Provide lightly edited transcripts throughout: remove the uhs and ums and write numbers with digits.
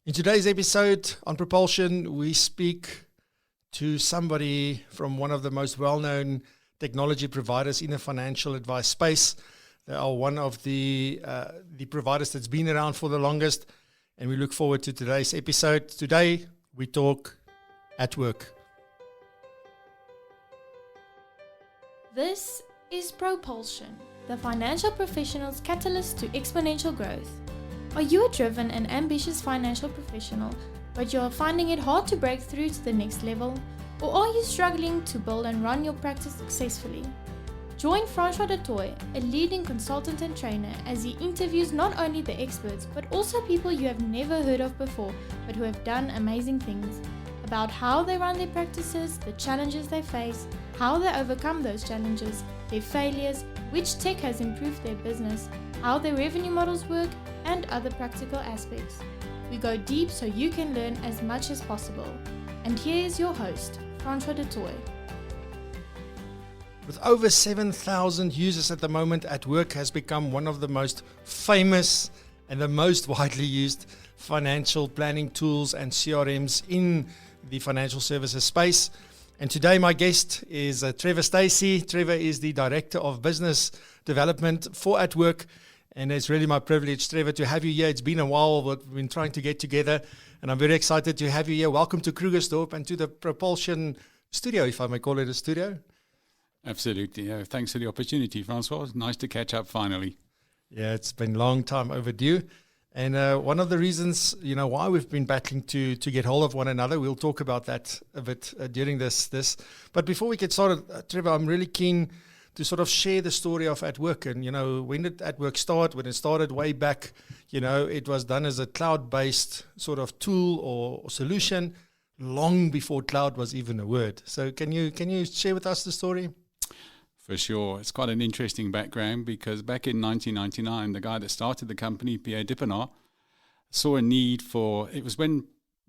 In today's episode on propulsion, we speak to somebody from one of the most well-known technology providers in the financial atvice space. They are one of the providers that's been around for the longest, and we look forward to today's episode. Today, we talk atWork. This is Propulsion, the financial professional's catalyst to exponential growth. Are you a driven and ambitious financial professional, but you are finding it hard to break through to the next level? Or are you struggling to build and run your practice successfully? Join Francois du Toit, a leading consultant and trainer, as he interviews not only the experts, but also people you have never heard of before, but who have done amazing things, about how they run their practices, the challenges they face, how they overcome those challenges, their failures, which tech has improved their business, how their revenue models work, and other practical aspects. We go deep so you can learn as much as possible. And here is your host, Francois du Toit. With over 7,000 users at the moment, atWork has become one of the most famous and the most widely used financial planning tools and CRMs in the financial services space. And today my guest is Trevor Stacey. Trevor is the Director of Business Development for atWork. And it's really my privilege, Trevor, to have you here. It's been a while, but we've been trying to get together. And I'm very excited to have you here. Welcome to Krugersdorp and to the Propulsion studio, if I may call it a studio. Absolutely. Thanks for the opportunity, Francois. It's nice to catch up finally. Yeah, it's been a long time overdue. And one of the reasons, why we've been battling to get hold of one another, we'll talk about that a bit during this. But before we get started, Trevor, I'm really keen to sort of share the story of atWork. And, when did atWork start? When it started way back, it was done as a cloud-based sort of tool or solution long before cloud was even a word. So can you share with us the story? For sure. It's quite an interesting background because back in 1999, the guy that started the company, Pierre Dippenard, saw a need for, it was when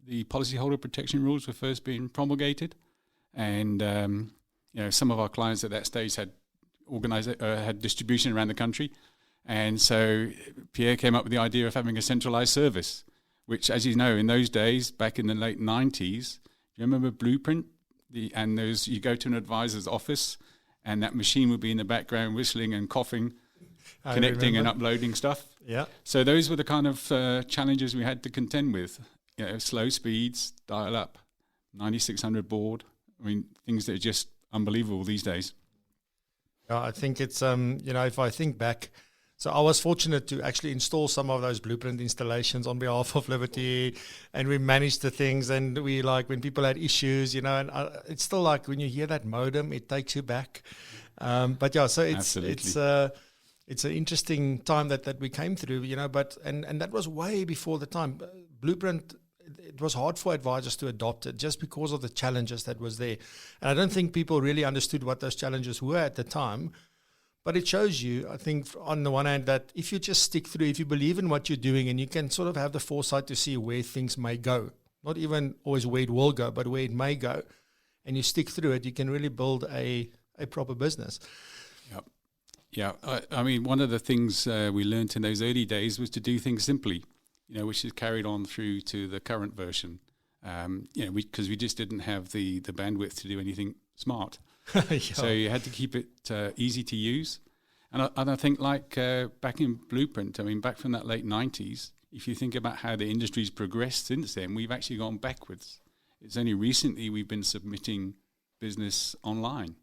the policyholder protection rules were first being promulgated. And, some of our clients at that stage had had distribution around the country. And so Pierre came up with the idea of having a centralized service, which, as you know, in those days, back in the late 90s, you remember Blueprint? You go to an advisor's office and that machine would be in the background whistling and coughing, connecting and uploading stuff. Yeah. So those were the kind of challenges we had to contend with. Slow speeds, dial up, 9600 baud. I mean, things that are just unbelievable these days. I think it's, if I think back, so I was fortunate to actually install some of those Blueprint installations on behalf of Liberty, and we managed the things, and we when people had issues, and it's still when you hear that modem, it takes you back. But yeah, so it's an interesting time that we came through, but and that was way before the time. Blueprint, it was hard for advisors to adopt it just because of the challenges that was there. And I don't think people really understood what those challenges were at the time. But it shows you, I think, on the one hand, that if you just stick through, if you believe in what you're doing and you can sort of have the foresight to see where things may go, not even always where it will go, but where it may go, and you stick through it, you can really build a proper business. Yep. Yeah. I mean, one of the things we learned in those early days was to do things simply, which is carried on through to the current version. Because we just didn't have the bandwidth to do anything smart. Yeah. So you had to keep it easy to use. And I think back in Blueprint, back from that late 90s, if you think about how the industry's progressed since then, we've actually gone backwards. It's only recently we've been submitting business online,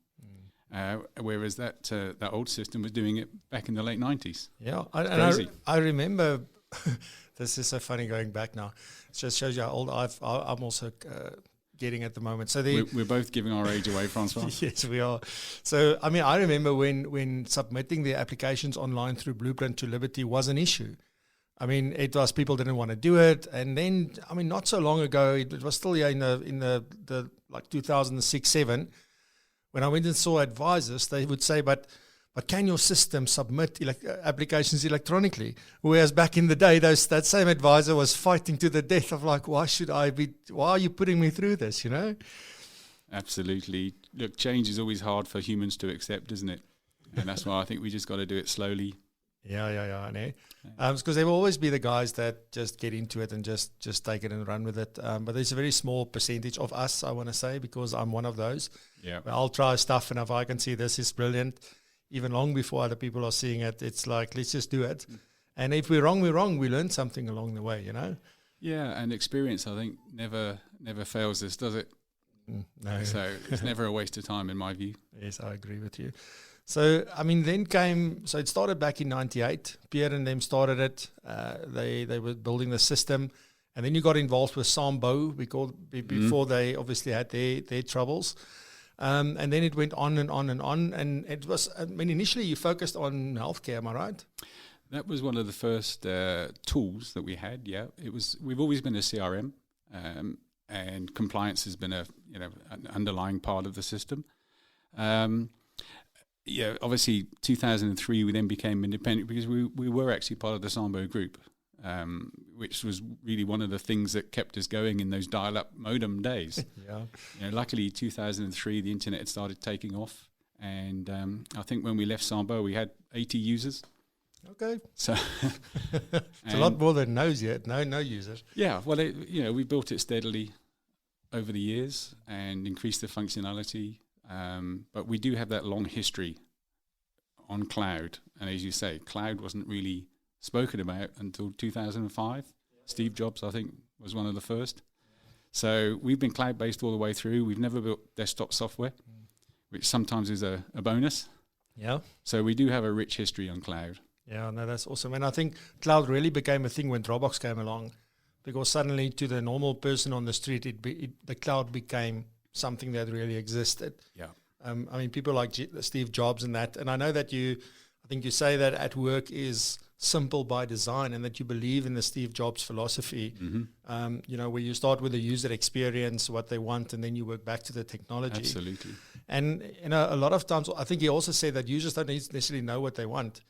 whereas that old system was doing it back in the late 90s. Yeah, I remember, this is so funny going back now. It just shows you how old I'm also getting at the moment. So we're both giving our age away, Francois. Yes, we are. So, I remember when submitting the applications online through Blueprint to Liberty was an issue. It was people didn't want to do it. And then, not so long ago, it was still in the 2006-07, when I went and saw advisors, they would say, but can your system submit applications electronically? Whereas back in the day, that same advisor was fighting to the death of why are you putting me through this, Absolutely. Look, change is always hard for humans to accept, isn't it? And that's why I think we just got to do it slowly Yeah. I know. Because there will always be the guys that just get into it and just take it and run with it. But there's a very small percentage of us, I want to say, because I'm one of those. Yeah. I'll try stuff, and if I can see this is brilliant, even long before other people are seeing it, it's like, let's just do it. And if we're wrong, we're wrong. We learn something along the way, Yeah, and experience, I think, never fails us, does it? No. So it's never a waste of time, in my view. Yes, I agree with you. So, so it started back in 98. Pierre and them started it. They were building the system. And then you got involved with Sambo before they obviously had their troubles. And then it went on and on and on. And it was, initially you focused on healthcare, am I right? That was one of the first tools that we had. Yeah, we've always been a CRM, and compliance has been an underlying part of the system. Obviously 2003 we then became independent because we were actually part of the Sambo group, which was really one of the things that kept us going in those dial-up modem days. Yeah. Luckily 2003 the internet had started taking off, and I think when we left Sambo we had 80 users. Okay. So it's a lot more than no users. Yeah, well, we built it steadily over the years and increased the functionality. But we do have that long history on cloud. And as you say, cloud wasn't really spoken about until 2005. Steve Jobs, I think, was one of the first. So we've been cloud-based all the way through. We've never built desktop software, which sometimes is a bonus. Yeah. So we do have a rich history on cloud. Yeah, no, that's awesome. And I think cloud really became a thing when Dropbox came along, because suddenly to the normal person on the street, the cloud became something that really existed. Yeah. People like Steve Jobs and that. And I know that I think you say that atWork is simple by design, and that you believe in the Steve Jobs philosophy, where you start with the user experience, what they want, and then you work back to the technology. Absolutely. And a lot of times, I think he also said that users don't necessarily know what they want.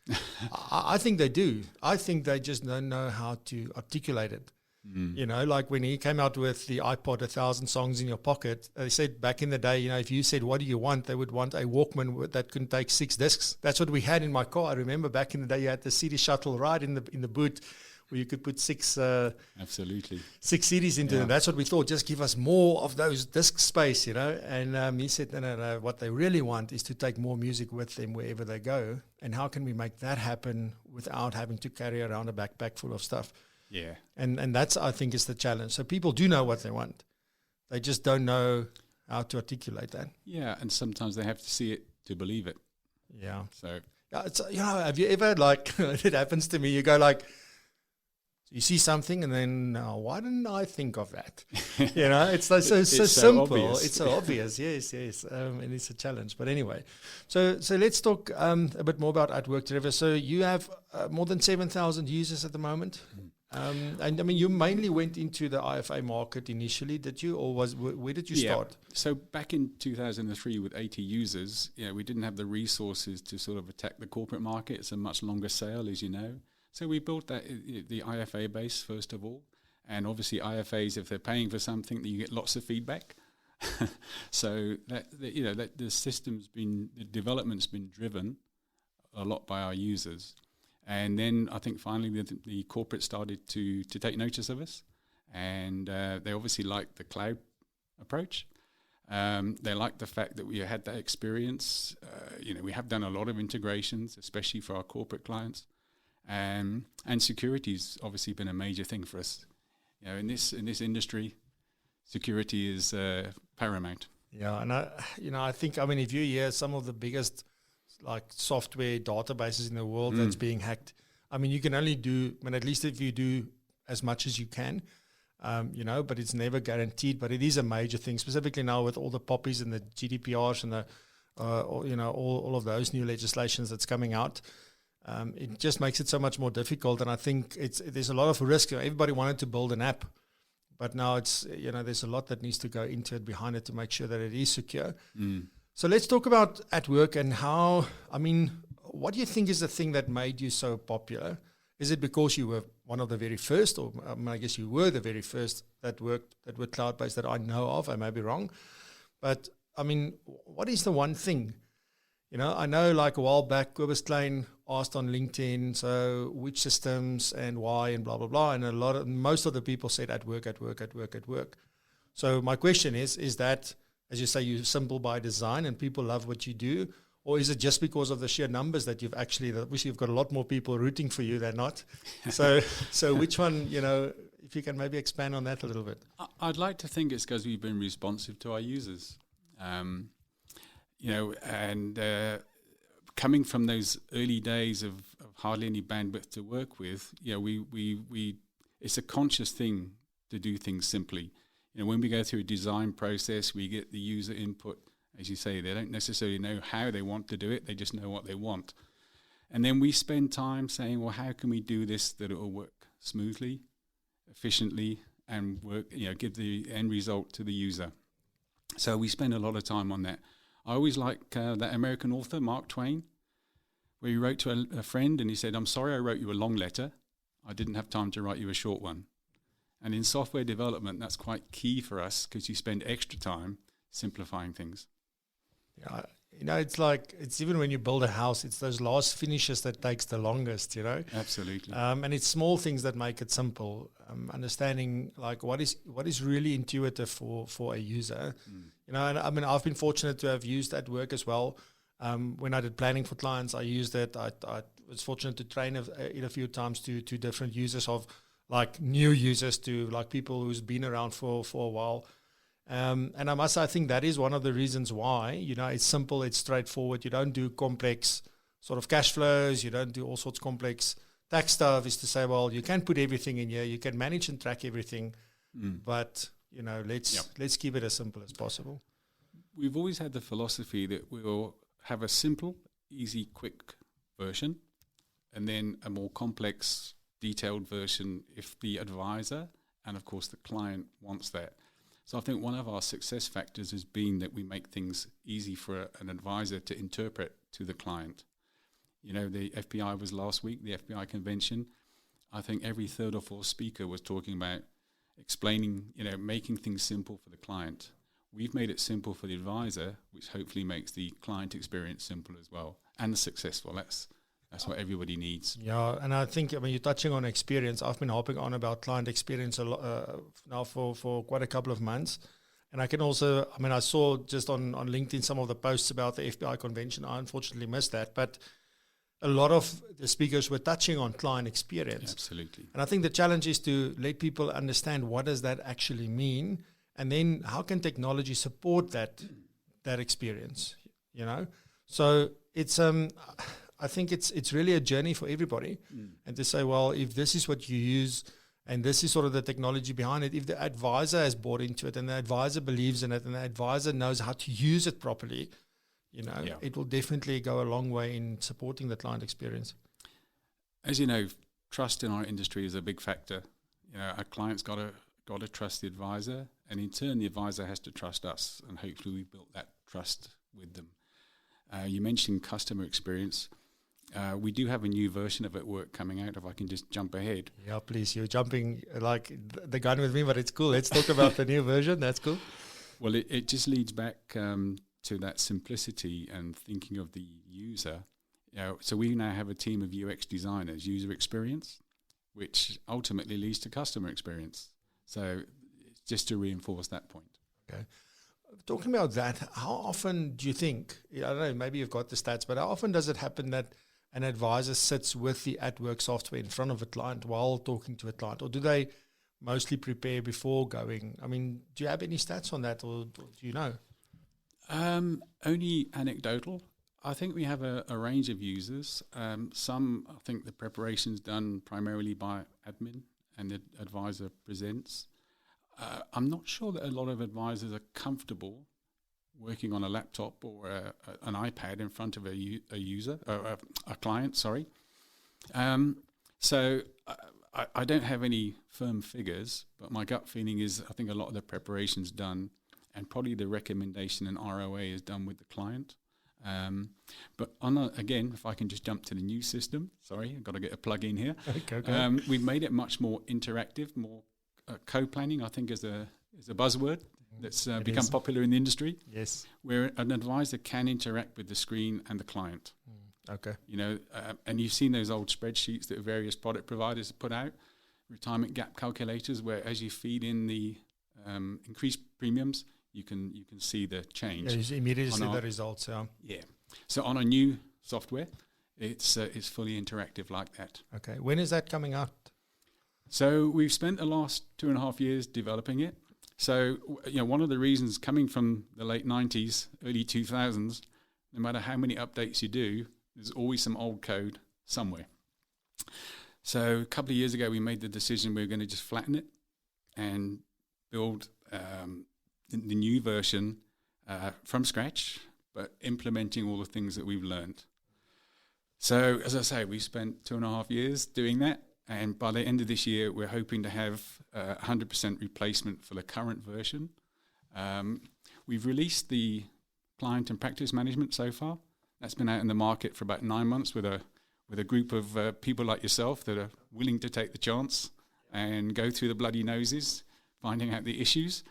I think they do. I think they just don't know how to articulate it. Like when he came out with the iPod, 1,000 songs in your pocket, they said back in the day, if you said, what do you want? They would want a Walkman that could take 6 discs. That's what we had in my car. I remember back in the day, you had the CD shuttle right in the boot, where you could put 6 absolutely 6 CDs into them. That's what we thought. Just give us more of those disc space, And he said, no. What they really want is to take more music with them wherever they go. And how can we make that happen without having to carry around a backpack full of stuff? Yeah. And that's, I think, is the challenge. So people do know what they want. They just don't know how to articulate that. Yeah, and sometimes they have to see it to believe it. Yeah. So it's, have you ever, it happens to me, you go you see something and then, why didn't I think of that? It's so simple. Obvious. It's so obvious. Yes. And it's a challenge. But anyway, so let's talk a bit more about atWork, Trevor. So you have more than 7,000 users at the moment. And you mainly went into the IFA market initially, did you? Or where did you start? So back in 2003 with 80 users, we didn't have the resources to sort of attack the corporate market. It's a much longer sale, as you know. So we built the IFA base first of all. And obviously IFAs, if they're paying for something, then you get lots of feedback. So that the development's been driven a lot by our users. And then I think finally the corporate started to take notice of us, and they obviously liked the cloud approach. They liked the fact that we had that experience. We have done a lot of integrations, especially for our corporate clients, and security's obviously been a major thing for us. In this industry, security is paramount. Yeah, and I think if you hear some of the biggest software databases in the world that's being hacked, you can only do, at least if you do as much as you can, but it's never guaranteed. But it is a major thing, specifically now with all the poppies and the GDPRs and the, all of those new legislations that's coming out. It just makes it so much more difficult. And I think there's a lot of risk. Everybody wanted to build an app, but now it's, there's a lot that needs to go into it, behind it, to make sure that it is secure. So let's talk about atWork and how, what do you think is the thing that made you so popular? Is it because you were one of the very first, or I guess you were the very first that were cloud-based that I know of? I may be wrong. But, what is the one thing? I know a while back, Cobus Klein asked on LinkedIn, so which systems and why and blah, blah, blah. And most of the people said atWork. So my question is that, as you say, you're simple by design and people love what you do? Or is it just because of the sheer numbers that you've obviously you've got a lot more people rooting for you than not? So which one, if you can maybe expand on that a little bit. I'd like to think it's because we've been responsive to our users. Coming from those early days of hardly any bandwidth to work with, we it's a conscious thing to do things simply. When we go through a design process, we get the user input. As you say, they don't necessarily know how they want to do it. They just know what they want. And then we spend time saying, well, how can we do this that it will work smoothly, efficiently, and work, give the end result to the user. So we spend a lot of time on that. I always like that American author, Mark Twain, where he wrote to a friend and he said, I'm sorry I wrote you a long letter. I didn't have time to write you a short one. And in software development, that's quite key for us because you spend extra time simplifying things. Yeah, it's even when you build a house, it's those last finishes that takes the longest, Absolutely. And it's small things that make it simple. Understanding like what is really intuitive for a user. And I mean, I've been fortunate to have used atWork as well. When I did planning for clients, I used it. I was fortunate to train it a few times to different users, of like new users to like people who's been around for a while. And I must say, I think that is one of the reasons why, it's simple, it's straightforward. You don't do complex sort of cash flows. You don't do all sorts of complex tax stuff. Is to say, well, you can put everything in here. You can manage and track everything, but let's keep it as simple as possible. We've always had the philosophy that we will have a simple, easy, quick version, and then a more complex, detailed version if the advisor and, of course, the client wants that. So I think one of our success factors has been that we make things easy for an advisor to interpret to the client. The FBI was last week, the FBI convention. I think every third or fourth speaker was talking about explaining, making things simple for the client. We've made it simple for the advisor, which hopefully makes the client experience simple as well and successful. That's what everybody needs. Yeah, and I think, you're touching on experience. I've been harping on about client experience a lot now for quite a couple of months. And I can also, I saw just on LinkedIn some of the posts about the FBI convention. I unfortunately missed that. But a lot of the speakers were touching on client experience. Absolutely. And I think the challenge is to let people understand what does that actually mean, and then how can technology support that experience, So it's I think it's really a journey for everybody, and to say, well, if this is what you use and this is sort of the technology behind it, if the advisor has bought into it and the advisor believes in it and the advisor knows how to use it properly, it will definitely go a long way in supporting the client experience. As you know, trust in our industry is a big factor. Our clients got to trust the advisor, and in turn the advisor has to trust us, and hopefully we built that trust with them. You mentioned customer experience. We do have a new version of atWork coming out, if I can just jump ahead. Yeah, please. You're jumping like the gun with me, but it's cool. Let's talk about the new version. That's cool. Well, it just leads back to that simplicity and thinking of the user. So we now have a team of UX designers, user experience, which ultimately leads to customer experience. So just to reinforce that point. Okay. Talking about that, how often do you think, I don't know, maybe you've got the stats, but how often does it happen that an advisor sits with the atWork software in front of a client while talking to a client? Or do they mostly prepare before going? Do you have any stats on that, or do you know? Only anecdotal. I think we have a range of users. Some, I think the preparation's done primarily by admin and the advisor presents. I'm not sure that a lot of advisors are comfortable working on a laptop or an iPad in front of a client, sorry. So I don't have any firm figures, but my gut feeling is I think a lot of the preparation's done, and probably the recommendation and ROA is done with the client. But again, if I can just jump to the new system, sorry, I've got to get a plug in here. Okay. We've made it much more interactive, more co-planning, I think, is a buzzword that's become popular in the industry. Yes. Where an advisor can interact with the screen and the client. Okay. And you've seen those old spreadsheets that various product providers put out, retirement gap calculators, where as you feed in the increased premiums, you can see the change. Yeah, you immediately see the results. Yeah. Yeah. So on a new software, it's fully interactive like that. Okay. When is that coming out? So we've spent the last 2.5 years developing it. So one of the reasons, coming from the late 90s, early 2000s, no matter how many updates you do, there's always some old code somewhere. So a couple of years ago, we made the decision we were going to just flatten it and build the new version from scratch, but implementing all the things that we've learned. So as I say, we spent 2.5 years doing that. And by the end of this year, we're hoping to have 100% replacement for the current version. We've released the client and practice management so far. That's been out in the market for about 9 months with a group of people like yourself that are willing to take the chance and go through the bloody noses, finding out the issues.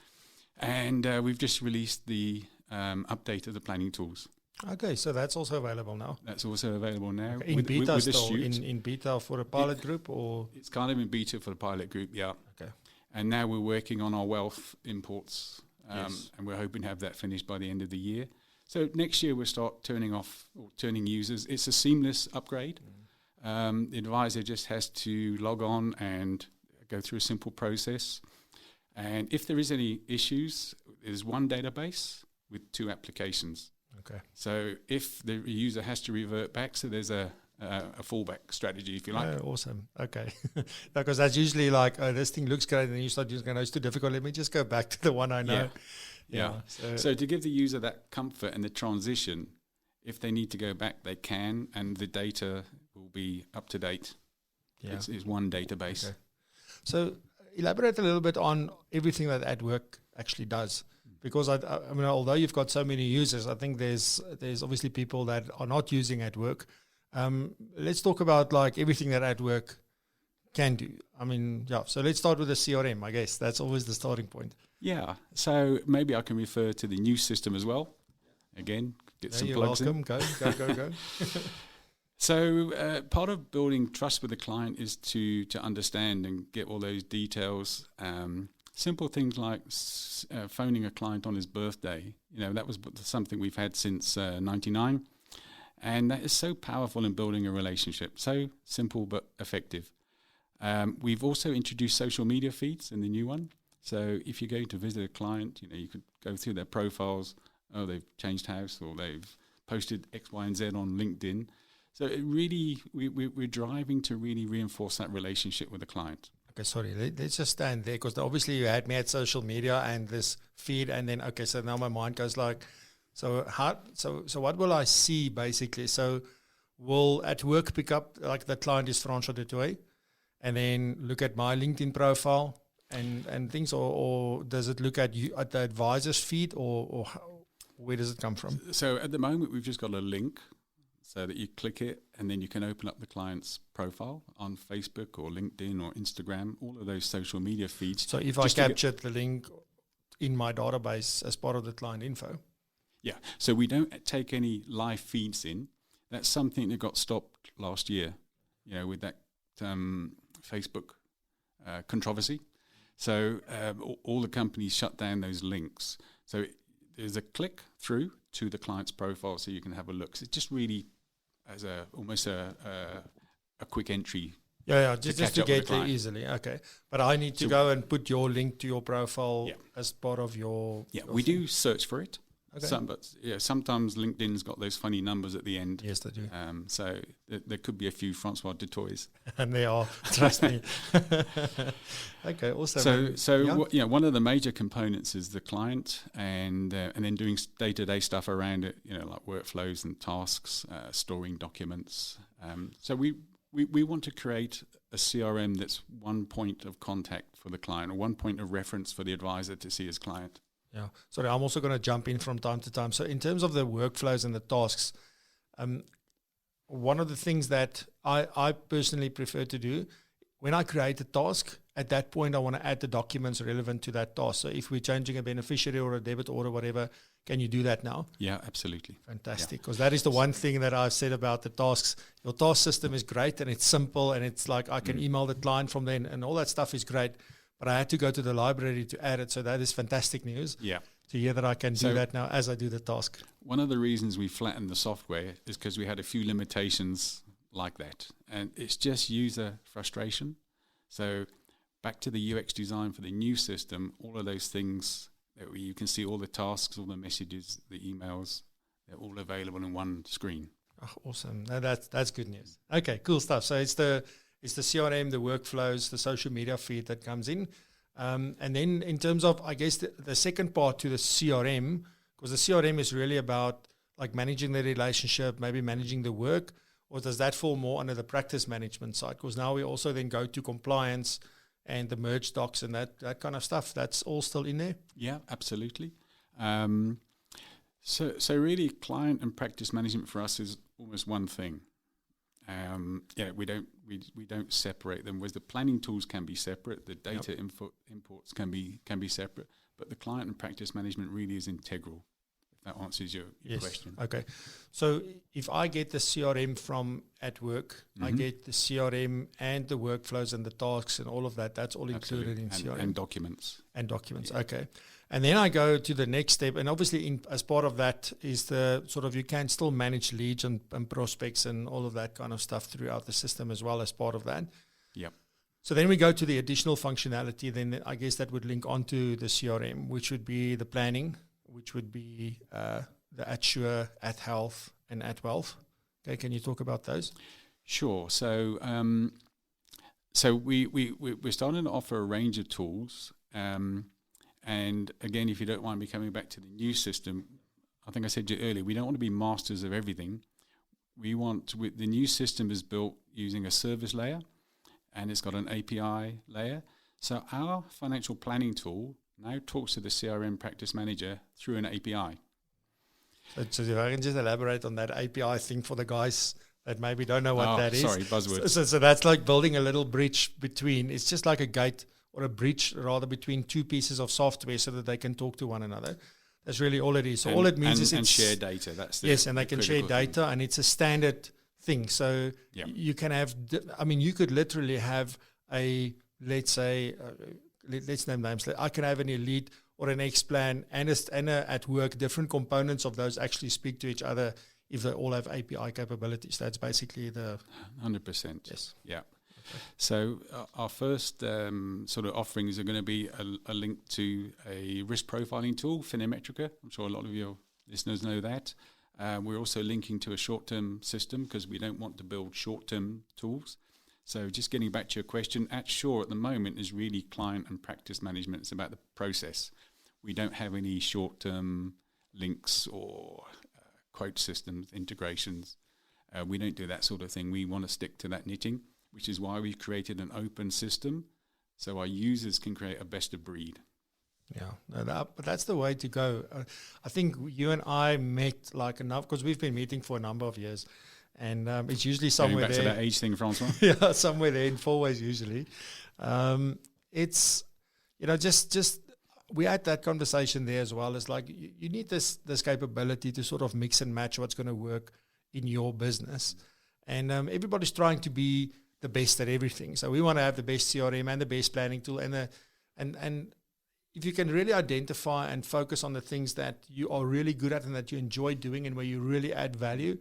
And we've just released the update of the planning tools. Okay, so that's also available now. That's also available now. Okay. In beta still, in beta for a pilot group, or? It's kind of in beta for the pilot group, yeah. Okay. And now we're working on our wealth imports, and we're hoping to have that finished by the end of the year. So next year we'll start turning users. It's a seamless upgrade. The advisor just has to log on and go through a simple process. And if there is any issues, there's one database with 2 applications. Okay. So if the user has to revert back, so there's a fallback strategy, if you like. Oh, awesome. Okay. Because that's usually like, oh, this thing looks great, and then you start using it, it's too difficult. Let me just go back to the one I know. Yeah. So to give the user that comfort and the transition, if they need to go back, they can, and the data will be up to date. Yeah. It's one database. Okay. So elaborate a little bit on everything that atWork actually does. Because I mean, although you've got so many users, I think there's obviously people that are not using atWork. Let's talk about like everything that atWork can do. I mean, yeah. So let's start with the CRM. I guess that's always the starting point. Yeah. So maybe I can refer to the new system as well. Again, get some plugs in. Go. So part of building trust with the client is to understand and get all those details. Simple things like phoning a client on his birthday. That was something we've had since 99. And that is so powerful in building a relationship. So simple but effective. We've also introduced social media feeds in the new one. So if you're going to visit a client, you could go through their profiles. Oh, they've changed house, or they've posted X, Y, and Z on LinkedIn. So it really, we're driving to really reinforce that relationship with the client. Okay, sorry, let's just stand there, because obviously you had me at social media and this feed, and then, okay, so now my mind goes like, so what will I see basically? So will atWork pick up, like the client is François de Toy, and then look at my LinkedIn profile and things, or does it look at you at the advisor's feed, or where does it come from? So at the moment we've just got a link, so that you click it and then you can open up the client's profile on Facebook or LinkedIn or Instagram, all of those social media feeds. So if I captured the link in my database as part of the client info? Yeah, so we don't take any live feeds in. That's something that got stopped last year, with that Facebook controversy. So all the companies shut down those links. So there's a click through to the client's profile so you can have a look. So it's just really as almost a quick entry. Yeah, just to get there easily. Okay, but I need to go and put your link to your profile as part of your. Yeah, your we do search for it. Okay. Sometimes LinkedIn's got those funny numbers at the end. Yes, they do. So there could be a few François de Toys. And they are, trust me. Okay, awesome. So one of the major components is the client, and then doing day-to-day stuff around it, like workflows and tasks, storing documents. So we want to create a CRM that's one point of contact for the client, or one point of reference for the advisor to see his client. Yeah. Sorry, I'm also going to jump in from time to time. So in terms of the workflows and the tasks, one of the things that I personally prefer to do when I create a task, at that point, I want to add the documents relevant to that task. So if we're changing a beneficiary or a debit order, whatever, can you do that now? Yeah, absolutely. Fantastic. Because that is the one thing that I've said about the tasks. Your task system is great and it's simple and it's like I can email the client from then and all that stuff is great. But I had to go to the library to add it. So that is fantastic news. Yeah. To hear that I can do that now as I do the task. One of the reasons we flattened the software is because we had a few limitations like that. And it's just user frustration. So back to the UX design for the new system, all of those things that you can see all the tasks, all the messages, the emails, they're all available in one screen. Oh, awesome. No, that's good news. Okay, cool stuff. So it's the CRM, the workflows, the social media feed that comes in. And then in terms of, I guess, the second part to the CRM, because the CRM is really about like managing the relationship, maybe managing the work, or does that fall more under the practice management side? Because now we also then go to compliance and the merge docs and that kind of stuff. That's all still in there? Yeah, absolutely. So really client and practice management for us is almost one thing. We don't separate them. Whereas the planning tools can be separate, the data imports can be separate, but the client and practice management really is integral. If that answers your question. Okay. So if I get the CRM from atWork, I get the CRM and the workflows and the tasks and all of that. That's all included in CRM. And documents. Yeah. Okay. And then I go to the next step. And obviously as part of that is the sort of, you can still manage leads and prospects and all of that kind of stuff throughout the system as well as part of that. Yeah. So then we go to the additional functionality. Then I guess that would link onto the CRM, which would be the planning, which would be the atSure, atHealth, and atWealth. Okay, can you talk about those? Sure. So we're starting to offer a range of tools. And again, if you don't mind me coming back to the new system, I think I said to you earlier, we don't want to be masters of everything. The new system is built using a service layer, and it's got an API layer. So our financial planning tool now talks to the CRM practice manager through an API. So if I can just elaborate on that API thing for the guys that maybe don't know what that is. Sorry, buzzwords. So that's like building a little bridge between, it's just like a gate or a bridge rather between two pieces of software so that they can talk to one another. That's really all it is. So all it means is it's share data. That's and they can share data, and it's a standard thing. So you can have, you could literally have a, let's say, let's name names. I can have an Elite or an X-Plan and a atWork. Different components of those actually speak to each other if they all have API capabilities. That's basically the 100%. Yes. Yeah. Okay. So our first sort of offerings are going to be a link to a risk profiling tool, Finametrica. I'm sure a lot of your listeners know that. We're also linking to a short-term system because we don't want to build short-term tools. So just getting back to your question, atSure at the moment is really client and practice management. It's about the process. We don't have any short-term links or quote systems, integrations. We don't do that sort of thing. We want to stick to that knitting, which is why we created an open system so our users can create a best of breed. Yeah, but that's the way to go. I think you and I met like enough because we've been meeting for a number of years. And it's usually somewhere back there. To that age thing, Francois. Yeah, somewhere there in 4 ways usually. It's, just we had that conversation there as well. It's like you need this capability to sort of mix and match what's going to work in your business. And everybody's trying to be the best at everything. So we want to have the best CRM and the best planning tool. And if you can really identify and focus on the things that you are really good at and that you enjoy doing and where you really add value,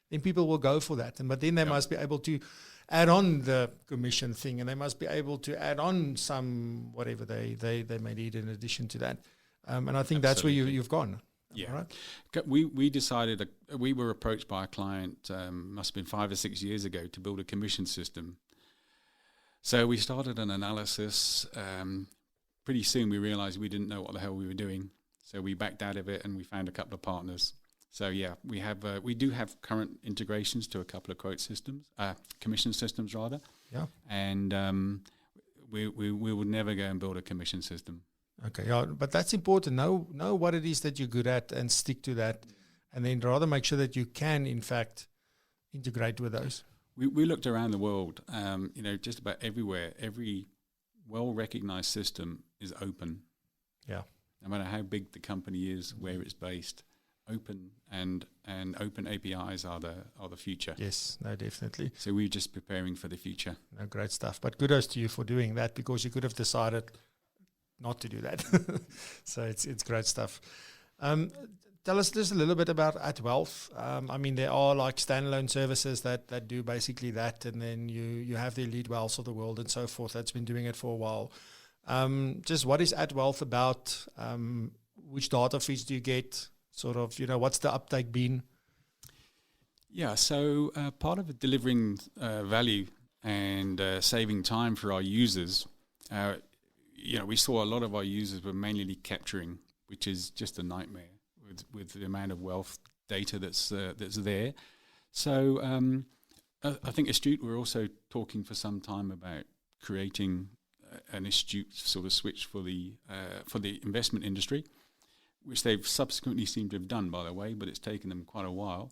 then people will go for that. But then they must be able to add on the commission thing, and they must be able to add on some whatever they may need in addition to that. And I think that's where you've gone. Yeah. Right? We decided, we were approached by a client, must have been 5 or 6 years ago, to build a commission system. So we started an analysis. Pretty soon we realized we didn't know what the hell we were doing. So we backed out of it and we found a couple of partners. So we do have current integrations to a couple of quote systems, commission systems rather. Yeah. And we would never go and build a commission system. Okay, yeah, but that's important. Know what it is that you're good at and stick to that, and then rather make sure that you can, in fact, integrate with those. We looked around the world, just about everywhere. Every well-recognized system is open. Yeah. No matter how big the company is, where it's based, open and open APIs are the future. Yes, no, definitely. So we're just preparing for the future. No, great stuff. But kudos to you for doing that, because you could have decided not to do that. So it's great stuff. Tell us just a little bit about atWealth. I mean, there are like standalone services that do basically that, and then you have the elite wealths of the world and so forth that's been doing it for a while. Just what is atWealth about? Which data feeds do you get? Sort of, what's the uptake been? Yeah, so part of delivering value and saving time for our users, we saw a lot of our users were mainly capturing, which is just a nightmare with the amount of wealth data that's there. So I think Astute were also talking for some time about creating an Astute sort of switch for the investment industry, which they've subsequently seemed to have done, by the way, but it's taken them quite a while.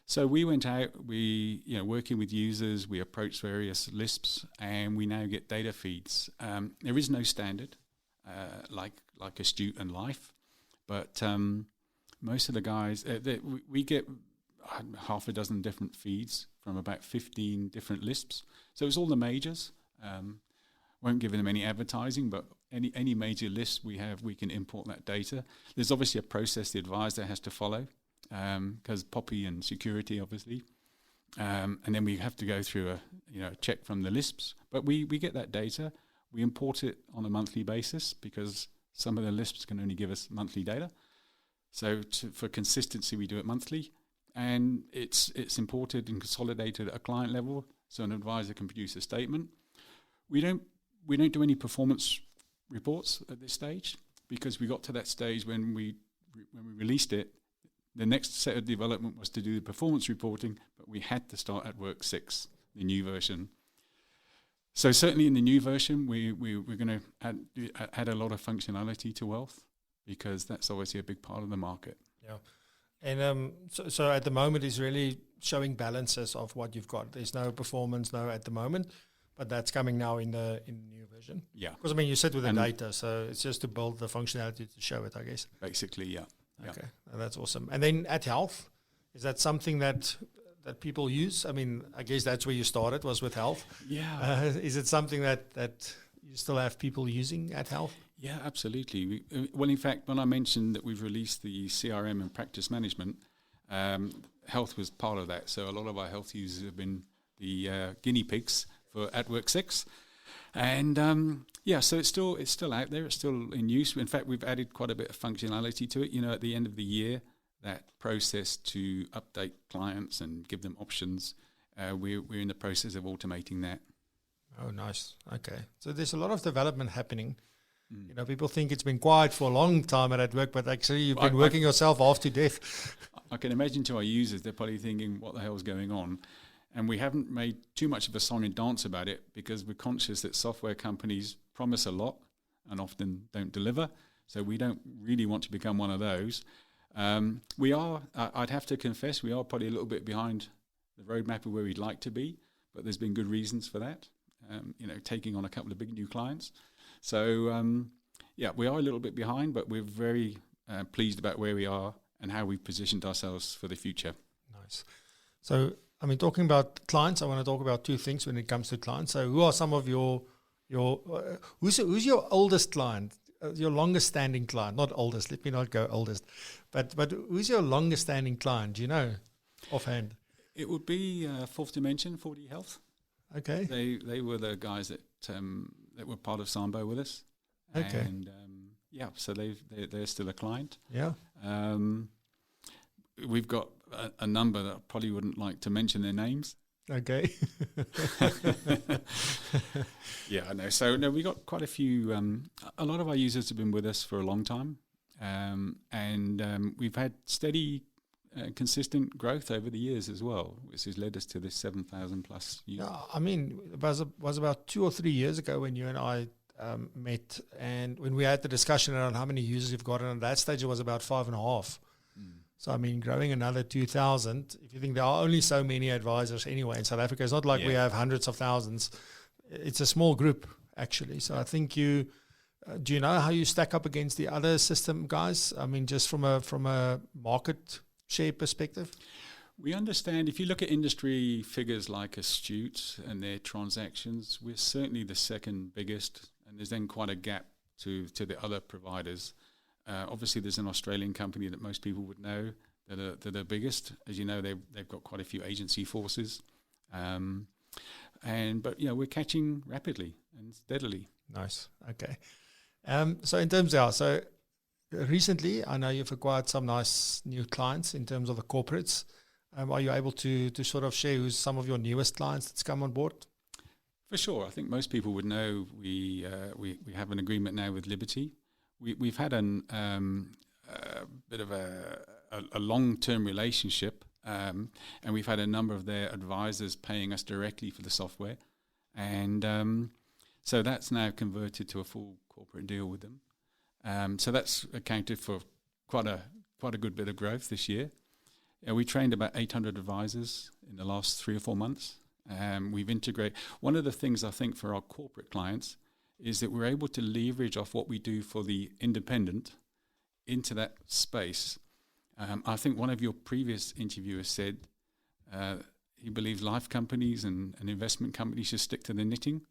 So we went out, working with users, we approached various LISPs, and we now get data feeds. There is no standard like Astute and Life, but most of the guys, we get half a dozen different feeds from about 15 different LISPs. So it's all the majors. Won't give them any advertising, but any major list we have, we can import that data. There's obviously a process the advisor has to follow, because POPI and security, obviously. And then we have to go through a check from the LISPs. But we get that data. We import it on a monthly basis, because some of the LISPs can only give us monthly data. So for consistency, we do it monthly. And it's imported and consolidated at a client level, so an advisor can produce a statement. We don't do any performance reports at this stage, because we got to that stage when we released it. The next set of development was to do the performance reporting, but we had to start atWork 6, the new version. So certainly in the new version, we're going to add a lot of functionality to wealth, because that's obviously a big part of the market. Yeah. And so at the moment it's really showing balances of what you've got. There's no performance now at the moment, but that's coming now in the new version. Yeah. Because, I mean, you sit with the data, so it's just to build the functionality to show it, I guess. Basically, yeah. Okay, that's awesome. And then atHealth, is that something that people use? I mean, I guess that's where you started, was with health. Yeah. Is it something that you still have people using atHealth? Yeah, absolutely. Well, in fact, when I mentioned that we've released the CRM and practice management, health was part of that. So a lot of our health users have been the guinea pigs for atWork 6. And so it's still out there. It's still in use. In fact, we've added quite a bit of functionality to it. At the end of the year, that process to update clients and give them options, we're in the process of automating that. Oh, nice. Okay. So there's a lot of development happening. People think it's been quiet for a long time at atWork, but actually you've been working yourself half to death. I can imagine to our users, they're probably thinking, what the hell is going on? And we haven't made too much of a song and dance about it, because we're conscious that software companies promise a lot and often don't deliver. So we don't really want to become one of those. We are, I'd have to confess, we are probably a little bit behind the roadmap of where we'd like to be, but there's been good reasons for that. Taking on a couple of big new clients. So, we are a little bit behind, but we're very pleased about where we are and how we've positioned ourselves for the future. Nice. So, I mean, talking about clients, I want to talk about two things when it comes to clients. So who are some of who's your oldest client, your longest standing client? Not oldest, let me not go oldest, but who's your longest standing client? Do you know offhand? It would be Fourth Dimension, 4D Health. Okay. They were the guys that were part of Sambo with us. Okay. And so they're still a client. Yeah. We've got a number that I probably wouldn't like to mention their names. Okay. Yeah, I know. So we got quite a few. A lot of our users have been with us for a long time, and we've had steady, consistent growth over the years as well, which has led us to this 7,000 plus users. Yeah, I mean, it was about 2 or 3 years ago when you and I met, and when we had the discussion around how many users you've got, and at that stage it was about 5.5. So, I mean, growing another 2,000, if you think there are only so many advisors anyway in South Africa, it's not like we have hundreds of thousands. It's a small group, actually. So I think do you know how you stack up against the other system guys? I mean, just from a market share perspective? We understand, if you look at industry figures like Astute and their transactions, we're certainly the second biggest, and there's then quite a gap to the other providers. Obviously, there's an Australian company that most people would know that are biggest. As you know, they've got quite a few agency forces. But we're catching rapidly and steadily. Nice. Okay. So in terms of, recently, I know you've acquired some nice new clients in terms of the corporates. Are you able to sort of share who's some of your newest clients that's come on board? For sure. I think most people would know we have an agreement now with Liberty. We've had a bit of a long-term relationship, and we've had a number of their advisors paying us directly for the software. And so that's now converted to a full corporate deal with them. So that's accounted for quite a good bit of growth this year. We trained about 800 advisors in the last 3 or 4 months. We've integrated. One of the things I think for our corporate clients is that we're able to leverage off what we do for the independent into that space. I think one of your previous interviewers said he believes life companies and investment companies should stick to the knitting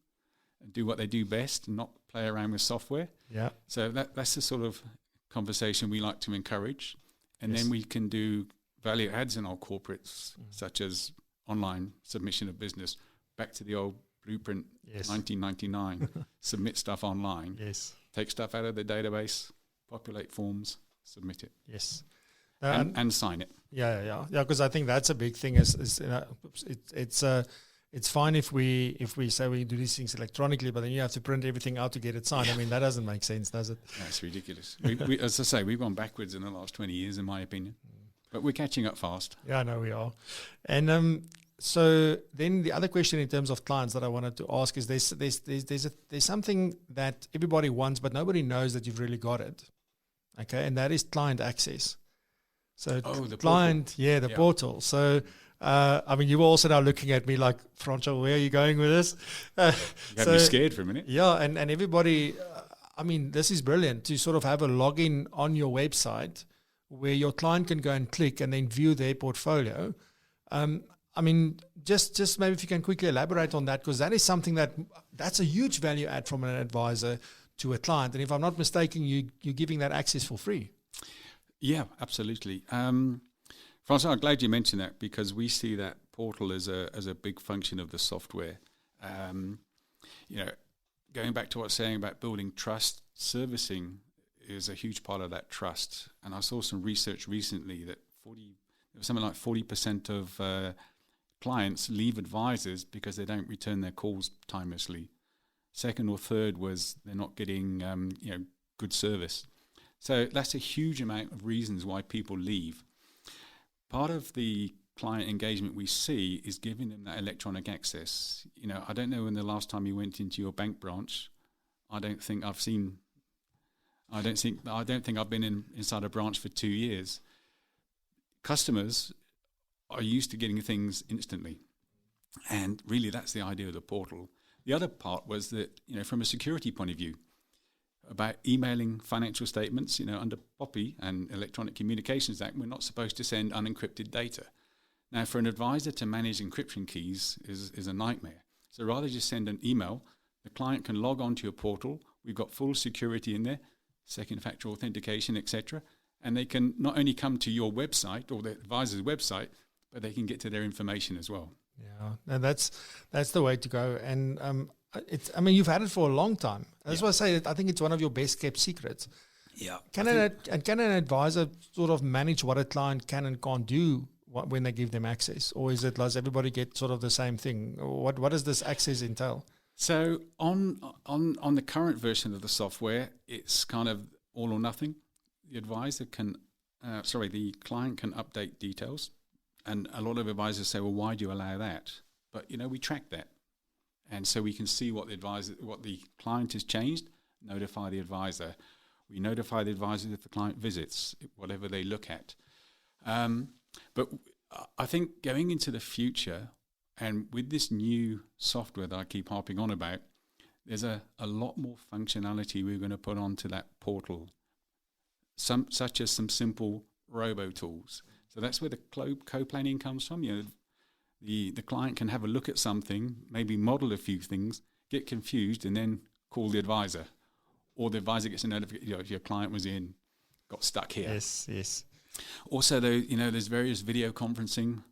and do what they do best and not play around with software. Yeah. So that's the sort of conversation we like to encourage. And then we can do value adds in our corporates, such as online submission of business, back to the old blueprint, 1999, submit stuff online, take stuff out of the database, populate forms, submit it. Yes. And sign it. Yeah. Because I think that's a big thing. It's fine if we say we do these things electronically, but then you have to print everything out to get it signed. I mean, that doesn't make sense, does it? That's ridiculous. we, as I say, we've gone backwards in the last 20 years, in my opinion. But we're catching up fast. Yeah, I know we are. And so then the other question in terms of clients that I wanted to ask is there's something that everybody wants, but nobody knows that you've really got it. Okay, and that is client access. So the client, portal. The portal. So I mean, you were also now looking at me like, Franco, where are you going with this? You had me scared for a minute. Yeah, and everybody, I mean, this is brilliant to sort of have a login on your website where your client can go and click and then view their portfolio. I mean, just maybe if you can quickly elaborate on that, because that is something that's a huge value add from an advisor to a client. And if I'm not mistaken, you're giving that access for free. Yeah, absolutely. Francois, I'm glad you mentioned that, because we see that portal as a big function of the software. Going back to what I was saying about building trust, servicing is a huge part of that trust. And I saw some research recently that something like 40% of clients leave advisors because they don't return their calls timelessly. Second or third was they're not getting good service. So that's a huge amount of reasons why people leave. Part of the client engagement we see is giving them that electronic access. I don't know when the last time you went into your bank branch. I don't think I've been inside a branch for 2 years. Customers are used to getting things instantly. And really that's the idea of the portal. The other part was that, from a security point of view, about emailing financial statements, under POPI and Electronic Communications Act, we're not supposed to send unencrypted data. Now, for an advisor to manage encryption keys is a nightmare. So rather just send an email, the client can log on to your portal. We've got full security in there, second factor authentication, etc. And they can not only come to your website or the advisor's website, but they can get to their information as well. Yeah, and that's the way to go. And you've had it for a long time. That's why I say that I think it's one of your best kept secrets. Yeah. Can an advisor sort of manage what a client can and can't do when they give them access, or is it does everybody get sort of the same thing? What does this access entail? So on the current version of the software, it's kind of all or nothing. The advisor the client can update details, and a lot of advisors say, "Well, why do you allow that?" But we track that, and so we can see what the client has changed. Notify the advisor. We notify the advisor if the client visits, whatever they look at. But I think going into the future, and with this new software that I keep harping on about, there's a lot more functionality we're going to put onto that portal, such as some simple robo tools. So that's where the co-planning comes from. The client can have a look at something, maybe model a few things, get confused, and then call the advisor. Or the advisor gets a notification, if your client was got stuck here. Yes. Also, there's various video conferencing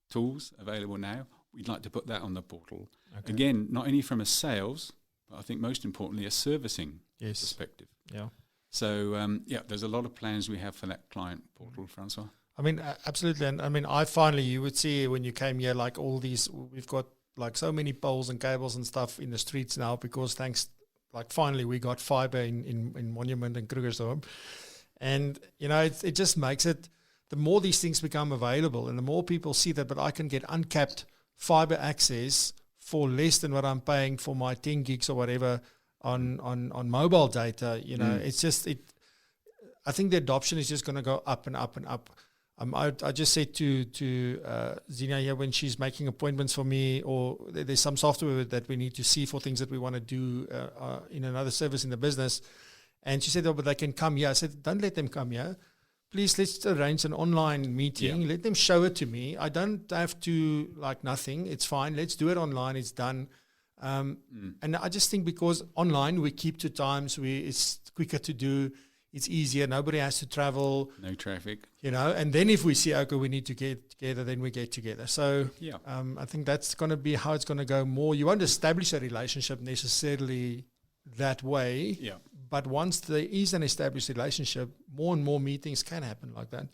tools available now. We'd like to put that on the portal. Okay. Again, not only from a sales, but I think most importantly, a servicing perspective. Yeah. So, there's a lot of plans we have for that client portal, Francois. I mean, absolutely. And I mean, you would see when you came here, like all these, we've got like so many poles and cables and stuff in the streets now because finally we got fiber in Monument and Krugersdorp. And, it just makes it, the more these things become available and the more people see that, but I can get uncapped fiber access for less than what I'm paying for my 10 gigs or whatever on mobile data, it's just, I think the adoption is just going to go up and up and up. I just said to Zina here when she's making appointments for me, or there's some software that we need to see for things that we want to do in another service in the business. And she said, but they can come here. I said, don't let them come here. Please, let's arrange an online meeting. Yeah. Let them show it to me. I don't have to nothing. It's fine. Let's do it online. It's done. And I just think because online we keep to times, it's quicker to do. It's easier. Nobody has to travel. No traffic. And then if we see, okay, we need to get together, then we get together. So I think that's going to be how it's going to go more. You won't establish a relationship necessarily that way. Yeah. But once there is an established relationship, more and more meetings can happen like that.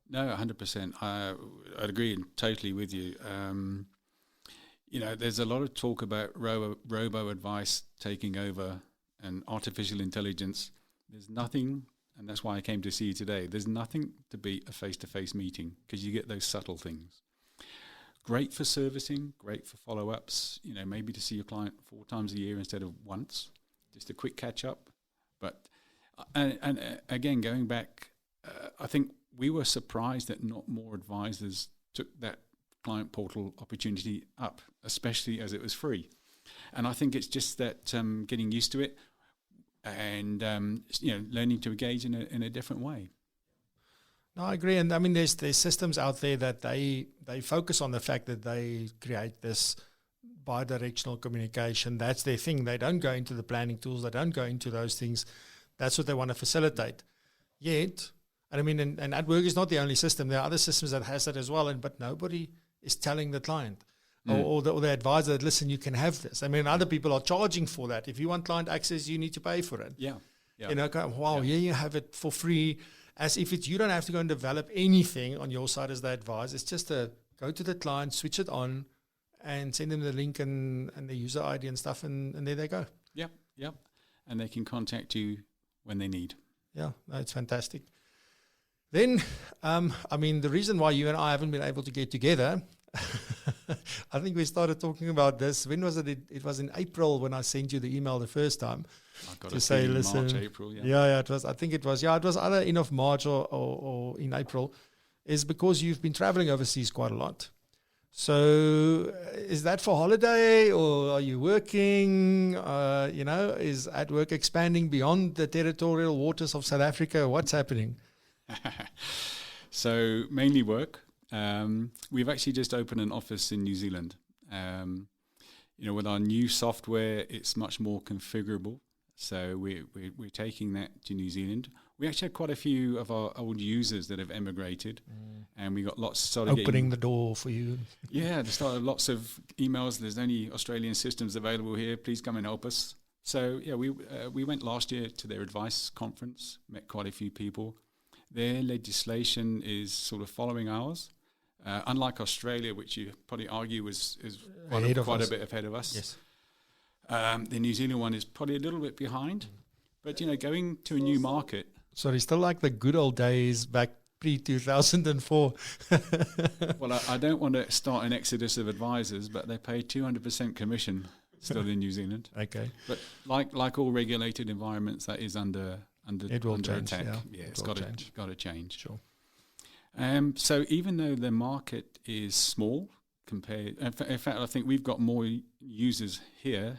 No, 100%. I'd agree totally with you. There's a lot of talk about robo advice taking over and artificial intelligence. There's nothing, and that's why I came to see you today, there's nothing to beat a face-to-face meeting because you get those subtle things. Great for servicing, great for follow-ups, maybe to see your client 4 times a year instead of once, just a quick catch-up. But, and again, going back, I think we were surprised that not more advisors took that client portal opportunity up, especially as it was free. And I think it's just that getting used to it, and learning to engage in a different way. No, I agree. And I mean, there's systems out there that they focus on the fact that they create this bi-directional communication. That's their thing. They don't go into the planning tools. They don't go into those things. That's what they want to facilitate. Yet, and I mean, and atWork is not the only system. There are other systems that has that as well. But nobody is telling the client. Or the advisor that, listen, you can have this. I mean, other people are charging for that. If you want client access, you need to pay for it. Yeah. Here you have it for free, as if you don't have to go and develop anything on your side as the advisor. It's just go to the client, switch it on, and send them the link and the user ID and stuff, and there they go. Yep. And they can contact you when they need. Yeah, no, it's fantastic. Then, the reason why you and I haven't been able to get together, I think we started talking about this. When was it? It was in April when I sent you the email the first time to say, listen, March, April. Yeah. It was. I think it was. Yeah, it was either end of March or in April. Is because you've been traveling overseas quite a lot. So is that for holiday or are you working? Is atWork expanding beyond the territorial waters of South Africa? What's happening? So mainly work. We've actually just opened an office in New Zealand. With our new software, it's much more configurable. So we're taking that to New Zealand. We actually had quite a few of our old users that have emigrated, and we got lots of opening the door for you. Yeah, there started lots of emails. There's only Australian systems available here. Please come and help us. So we went last year to their advice conference, met quite a few people. Their legislation is sort of following ours. Unlike Australia, which you probably argue is quite a bit ahead of us. Yes. The New Zealand one is probably a little bit behind. But, going to a new market. Sorry, still like the good old days back pre-2004. Well, I don't want to start an exodus of advisors, but they pay 200% commission still in New Zealand. Okay. But like all regulated environments, that is under change, attack. Yeah, it's got to change. Sure. So even though the market is small compared, in fact, I think we've got more users here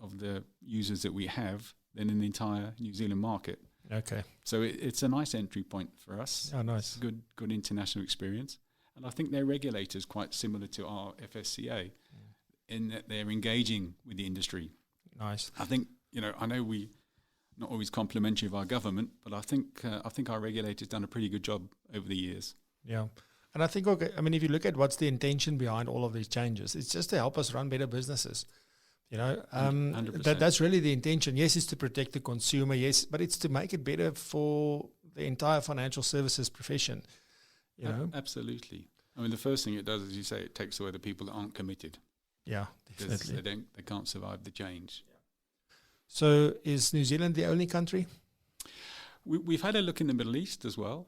of the users that we have than in the entire New Zealand market. Okay. So it's a nice entry point for us. Oh, nice. Good international experience. And I think their regulators quite similar to our FSCA in that they're engaging with the industry. Nice. I think, I know we not always complimentary of our government, but I think our regulators done a pretty good job over the years. Yeah. And I think, if you look at what's the intention behind all of these changes, it's just to help us run better businesses. 100%. That's really the intention. Yes, it's to protect the consumer. Yes, but it's to make it better for the entire financial services profession. Absolutely. I mean, the first thing it does, as you say, it takes away the people that aren't committed. Yeah, definitely. They can't survive the change. So, is New Zealand the only country? We've had a look in the Middle East as well.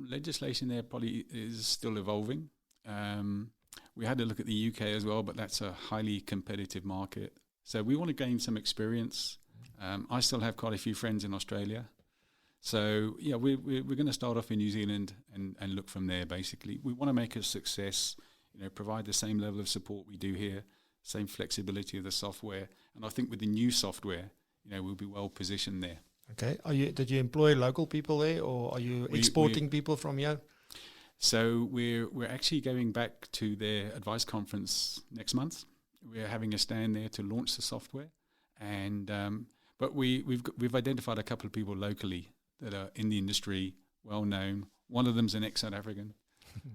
Legislation there probably is still evolving. We had a look at the UK as well, but that's a highly competitive market. So we want to gain some experience. I still have quite a few friends in Australia. So, yeah, we're going to start off in New Zealand and look from there, basically. We want to make a success, provide the same level of support we do here, same flexibility of the software. And I think with the new software, we'll be well positioned there. Okay. Did you employ local people there, or are you exporting people from here? So we're actually going back to their advice conference next month. We're having a stand there to launch the software, and but we've identified a couple of people locally that are in the industry, well known. One of them's an ex-South African,